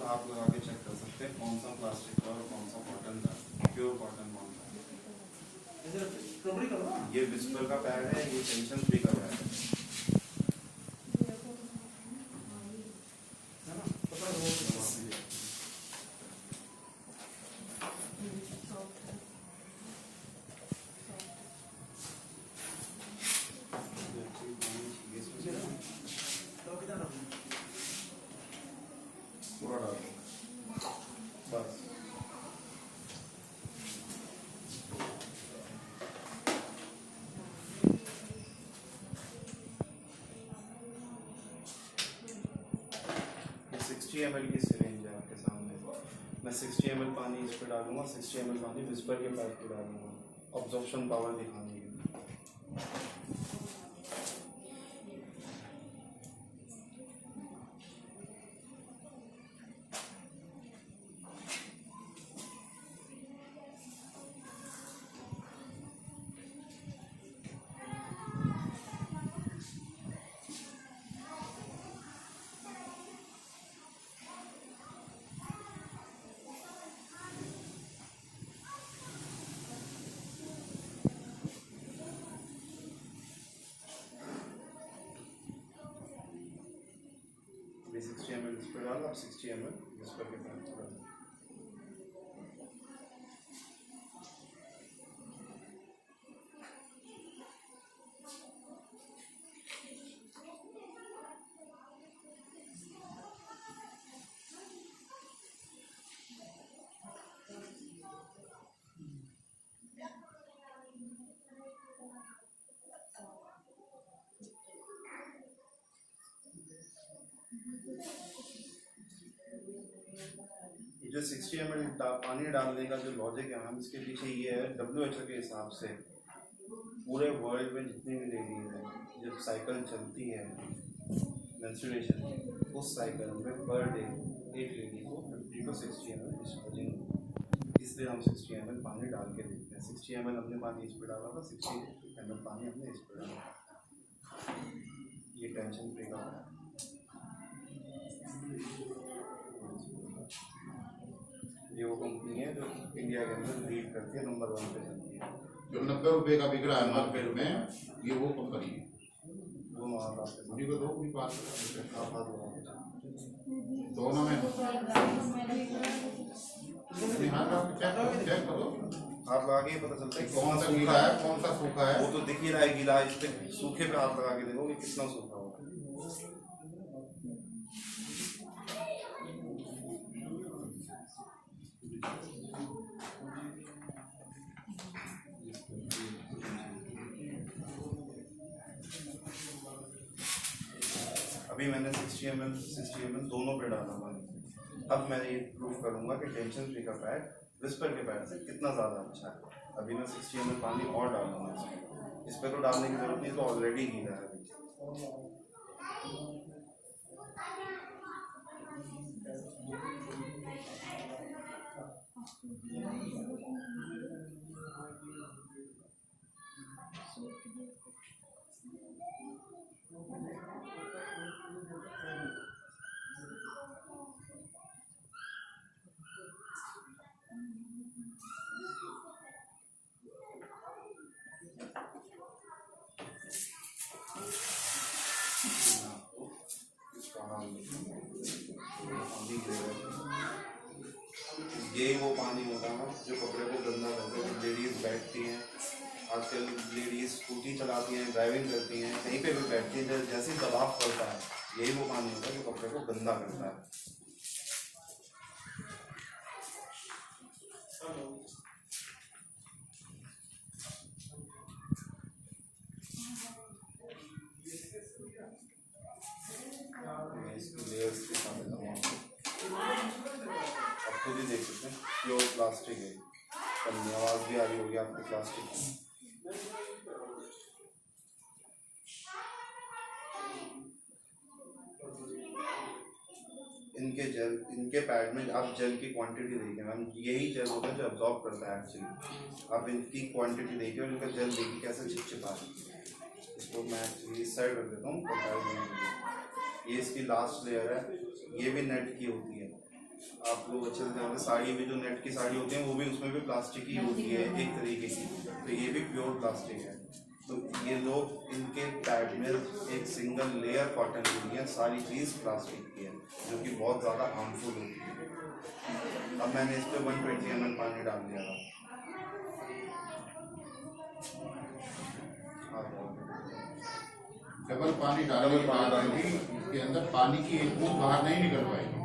खुद आप लगा के चेक कर सकते हैं कौन सा प्लास्टिक का और कौन सा कॉटन का, प्योर कॉटन कौन सा है। ये विस्पर का पैड है, ये टेंशन फ्री का पैड है। पूरा डाल बस। ये 60 ml की सिरिंज है आपके सामने। मैं 60 ml पानी इस पर डालूंगा, 60 ml पानी विस्पर के पैड पे डालूंगा, ऑब्जॉर्प्शन पावर दिखाने के लिए। ये 60 ml इस पर डालो, अब 60 ml विस्पर के पैड पे डालो। जो 60 ml पानी डालने का जो लॉजिक है मैम, इसके पीछे ये है, WHO के हिसाब से पूरे वर्ल्ड में जितनी भी लेडीज हैं, जब साइकिल चलती है मेंस्ट्रुएशन की, उस साइकिल में पर डे एक लेडी को 50 to 60 ml डिस्चार्जिंग होती है। इसलिए हम 60 ml पानी डाल के देखते हैं। 60 ml हमने पानी इस पर डाला था, 60 ml पानी हमने इस पर डाला। ये टेंशन फ्री का है। ये वो कंपनी है जो इंडिया के अंदर लीड करती है, नंबर 1 पे चलती है। जो 90 रुपये का बिक रहा है मार्केट में, ये वो कंपनी है। वो माल आपके उन्हीं को दो, उन्हीं बात आप हाथ लगाओ। दोनों में चेक करो, हाथ लगा के पता चलता है कौन सा गीला है कौन सा सूखा है। वो तो दिख ही रहा है गीला, इस पे सूखे पे हाथ लगा के देखो कि कितना सूखा होगा। अभी मैंने 60 ml दोनों पे डाला पानी। अब मैं ये प्रूव करूंगा कि टेंशन फ्री का पैड विस्पर के पैड से कितना ज़्यादा अच्छा है। अभी मैं 60 ml पानी और डालूंगा इसमें। इस पर तो डालने की जरूरत नहीं, तो ऑलरेडी गीला है। यही वो पानी होता है जो कपड़े को गंदा करता है। लेडीज बैठती हैं, आजकल लेडीज स्कूटी चलाती हैं, ड्राइविंग करती हैं, कहीं पे भी बैठती हैं, जैसे ही दबाव पड़ता है, यही वो पानी होता है जो कपड़े को गंदा करता है। इसकी लेयर्स के साथ आप खुद ही देख सकते हैं, प्योर प्लास्टिक है। कम आवाज़ भी आ रही होगी आपको प्लास्टिक की। इनके पैड में आप जेल की क्वांटिटी देखिए मैम, यही जेल होता है जो अब्जॉर्ब करता है एक्चुअली। आप इनकी क्वांटिटी देखिए और इनका जेल देखिए कैसे चिपचिपा है। इसको मैं एक्चुअली इस साइड रख देता हूँ कंपैरिजन के लिए। ये इसकी लास्ट लेयर है, ये भी नेट की होती है। आप लोग अच्छे से जानते हैं, साड़ी भी जो नेट की साड़ी होती है वो भी उसमें भी प्लास्टिक ही होती है एक तरीके की, तो ये भी प्योर प्लास्टिक है। तो ये लोग इनके पैड में एक सिंगल लेयर कॉटन की नहीं है, सारी चीज़ प्लास्टिक की है, जो कि बहुत ज़्यादा हार्मफुल होती है। अब मैंने इस पर 120 ml पानी डाल दिया था। डबल पानी डालने के बाद भी इसके अंदर पानी की एक बूंद बाहर नहीं निकल पाएगी।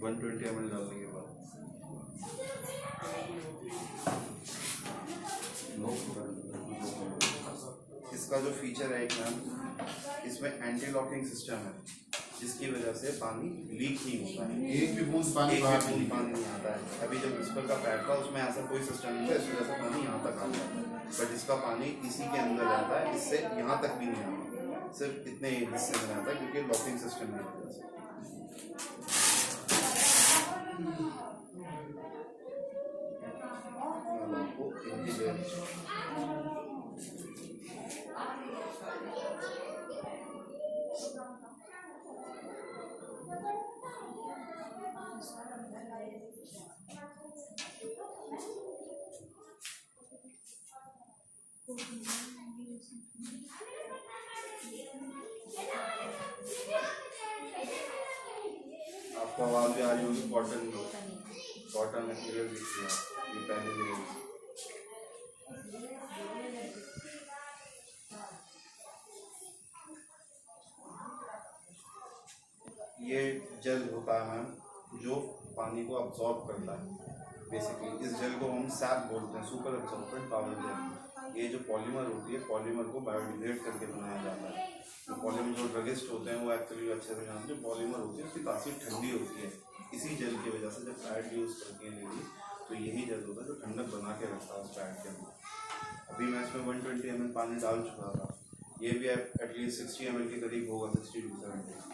120 ml डालने के बाद इसका जो फीचर है एक मैम, इसमें एंटी लॉकिंग सिस्टम है, जिसकी वजह से पानी लीक नहीं होता है, एक भी बूंद पानी बाहर नहीं आता है। अभी जब विस्पर का पैड था उसमें ऐसा कोई सिस्टम नहीं था, इस वजह से पानी यहाँ तक आता है, बट इसका पानी इसी के अंदर जाता है, इससे यहाँ तक भी नहीं आता, सिर्फ इतने हिस्से में आता है क्योंकि लॉकिंग सिस्टम की वजह से। आपको आवाज भी आ रही होगी, कॉटन मटेरियल दिख रही है, ये पहले लेयर। ये जेल होता है मैम, जो पानी को अब्सॉर्ब करता है। बेसिकली इस जेल को हम सैप बोलते हैं, सुपर एब्सॉर्बेंट पावर जेल। ये जो पॉलीमर होती है, पॉलीमर को बायोडिग्रेड करके बनाया जाता है। जो पॉलीमर जो ड्रगिस्ट होते हैं वो एक्चुअली अच्छे से जानते हैं, जो पॉलीमर होती है उसकी तासीर ठंडी होती है। इसी जेल की वजह से जब पैड यूज़ करती है लेडी, तो यही जेल होता है जो ठंडक बना के रखता है उस पैड के अंदर। अभी मैं इसमें 120 ml पानी डाल चुका था, ये भी एटलीस्ट 60 ml के करीब होगा, 60 to 70।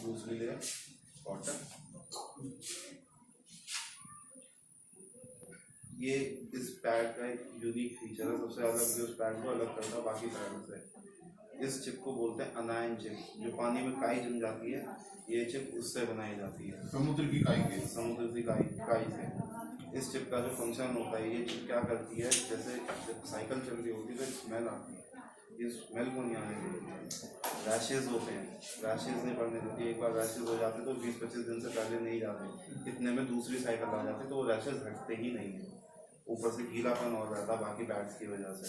दूसरी लेयर कॉटन, ये इस पैड का एक यूनिक फीचर है, सबसे अलग जो इस पैड को अलग करता है बाकी पैडों से। इस चिप को बोलते हैं अनायन चिप, जो पानी में काई जम जाती है, ये चिप उससे बनाई जाती है, समुद्र की काई से। इस चिप का जो फंक्शन होता है, ये चिप क्या करती है, जैसे जब साइकिल चल रही होती है तो स्मेल आती है, ये स्मेल को नहीं आने देती है। रैशेज होते हैं, रैशेज नहीं पड़ने देती, एक बार रैशेज हो जाते तो 20-25 दिन से पहले नहीं जाते, इतने में दूसरी साइकिल आ जाती तो वो रैशेज हटते ही नहीं है, ऊपर से गीलापन और रहता बाकी पैड्स की वजह से।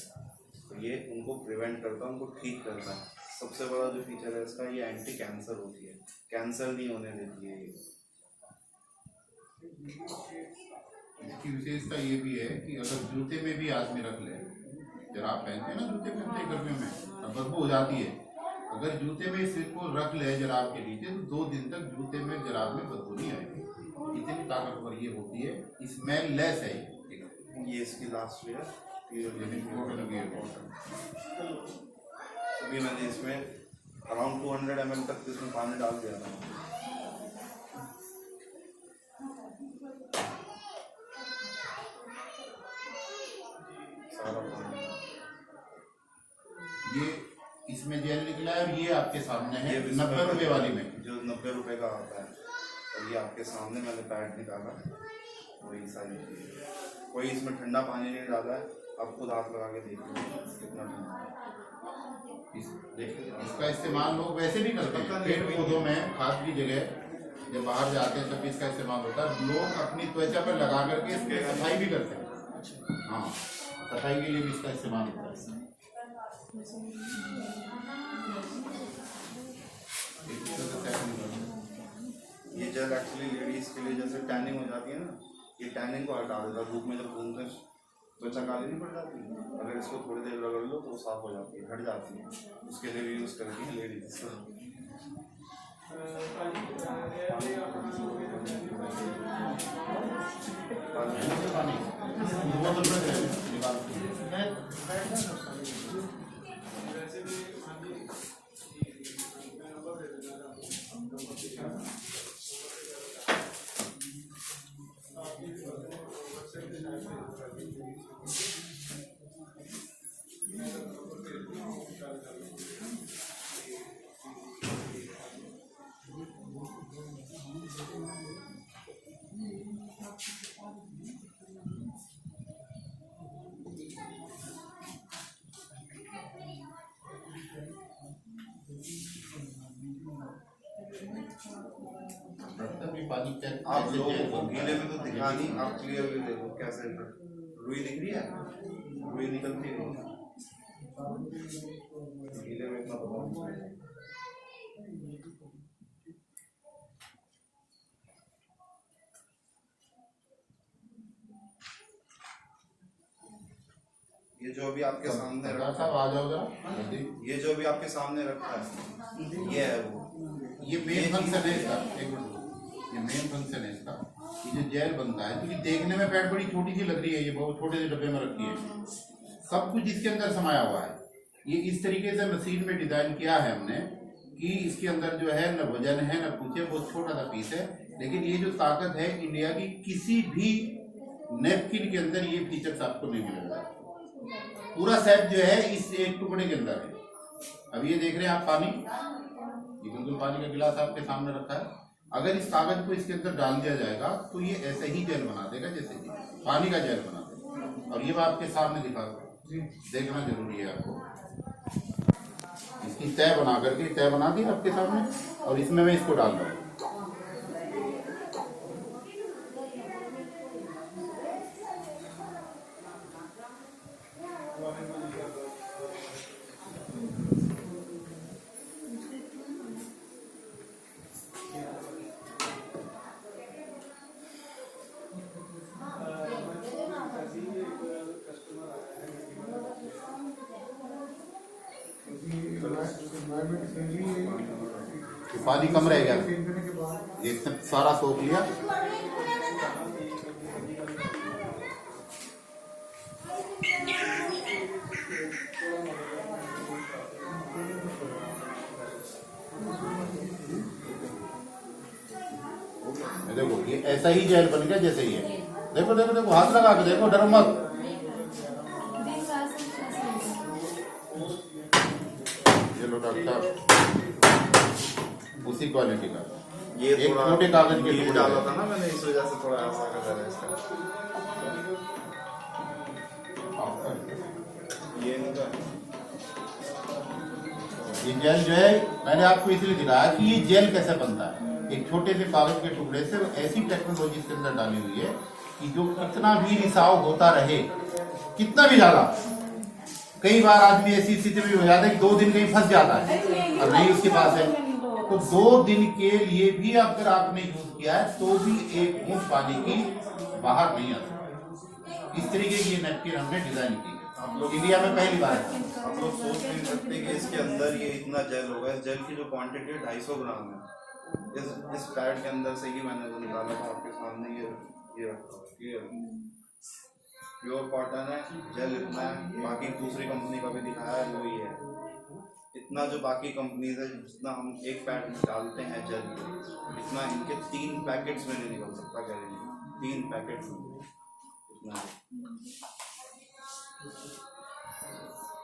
तो ये उनको प्रिवेंट करता है, उनको ठीक करता है। सबसे बड़ा जो फीचर है इसका, ये एंटी कैंसर होती है, कैंसर नहीं होने देती है ये। इसकी विशेषता ये भी है कि अगर जूते में भी आदमी रख ले, जराब पहनते हैं ना, जूते पहनते हैं गर्मियों में, अब बदबू हो जाती है, अगर जूते में इसको रख ले जराब के नीचे तो 2 दिन तक जूते में जराब में बदबू नहीं आएगी। इतनी ताकतवर ये होती है, स्मेल लेस है ये इसकी लास्ट लेयर अभी मैंने इसमें अराउंड 200 ml तक इसमें पानी डाल दिया था। सारा पानी ये इसमें जेल निकला है, और ये आपके सामने है 90 रुपये वाली में, जो 90 रुपये का आता है, और ये आपके सामने मैंने पैड निकाला, वही सारी चीज़। कोई इसमें ठंडा पानी नहीं डाला है, आप खुद हाथ लगा के देखिए कितना ठंडा देखिए। इसका इस्तेमाल लोग वैसे भी करते हैं, पेड़ पौधों में खाद की जगह जब बाहर जाते हैं तब इसका इस्तेमाल होता है। लोग अपनी त्वचा पर लगा करके इसकी सफाई भी करते हैं। हाँ, सफाई के लिए भी इसका इस्तेमाल होता है। ये जेल एक्चुअली लेडीज के लिए जैसे टैनिंग हो जाती है ना, ये टैनिंग को हटा देता है। धूप में जब घूमते हैं त्वचा काली नहीं पड़ जाती, अगर इसको थोड़ी देर रगड़ लो तो साफ हो जाती है, हट जाती है, उसके लिए भी यूज़ करती है लेडीज। पानी आप लोग गीले में तो दिखा नहीं, आप क्लियरली देखो कैसे रुई दिख रही है, रुई निकलती है गीले में, इतना पता। ये जो अभी आपके सामने रखा है, आ जाओ जरा, ये जो अभी आपके सामने रखा है ये है वो, ये मेन फंक्शन है इसका। एक मिनट, ये मेन फंक्शन है इसका। ये जो जेल बनता है, क्योंकि देखने में पैड बड़ी छोटी सी लग रही है, ये बहुत छोटे से डब्बे में रखी है, सब कुछ इसके अंदर समाया हुआ है। ये इस तरीके से मशीन में डिजाइन किया है हमने कि इसके अंदर जो है न वजन है न कुछ है, बहुत छोटा सा पीस है, लेकिन ये जो ताकत है इंडिया की किसी भी नेपकिन के अंदर ये फीचर्स आपको नहीं मिलेगा। पूरा सेट जो है इस एक टुकड़े के अंदर है। अब ये देख रहे हैं आप पानी, ये बिल्कुल पानी का गिलास आपके सामने रखा है। अगर इस कागज को इसके अंदर डाल दिया जाएगा तो ये ऐसे ही जेल बना देगा, जैसे कि पानी का जेल बना देगा। और ये मैं आपके सामने दिखा रहा हूं, देखना जरूरी है आपको। इसकी तय बना करके, तय बना दी आपके सामने, और इसमें मैं इसको डाल रहा हूँ। पानी कम रहेगा, ये सारा सोख लिया। देखो ये ऐसा ही जेल बन गया जैसे ही है। देखो देखो देखो, हाथ लगा के देखो, डरो मत। चलो डॉक्टर, उसी क्वालिटी का ये एक छोटे कागज के टुकड़े डाला था ना मैंने, इस वजह से थोड़ा ऐसा कर रहा है इसका। ये जेल जो है, मैंने आपको इसलिए दिखाया कि ये जेल कैसे बनता है। एक छोटे से कागज के टुकड़े से ऐसी टेक्नोलॉजी इसके अंदर डाली हुई है कि जो कितना भी रिसाव होता रहे, कितना भी ज्यादा, कई बार आदमी ऐसी स्थिति में हो जाता है कि 2 दिन कहीं फंस जाता है और नहीं उसके पास है, तो 2 दिन के लिए भी अगर आपने यूज किया है तो भी एक बूंद पानी की बाहर नहीं आता। इस तरीके की ये नैपकिन हमने डिजाइन की है, इंडिया में पहली बार है। आप लोग सोच नहीं सकते कि इसके अंदर ये इतना जेल होगा। इस जेल की जो क्वांटिटी है 250 ग्राम है। इस पैड के अंदर से ही मैंने वो निकाला था आपके सामने, ये रखा है, ये प्योर कॉटन है, जेल इतना है। बाकी दूसरी कंपनी का भी दिखाया है, वही है इतना। जो बाकी कंपनीज है, जितना हम एक पैड में डालते हैं जेल, इतना इनके 3 पैकेट्स में नहीं निकल सकता, कह रहे हैं 3 पैकेट्स में इतना है।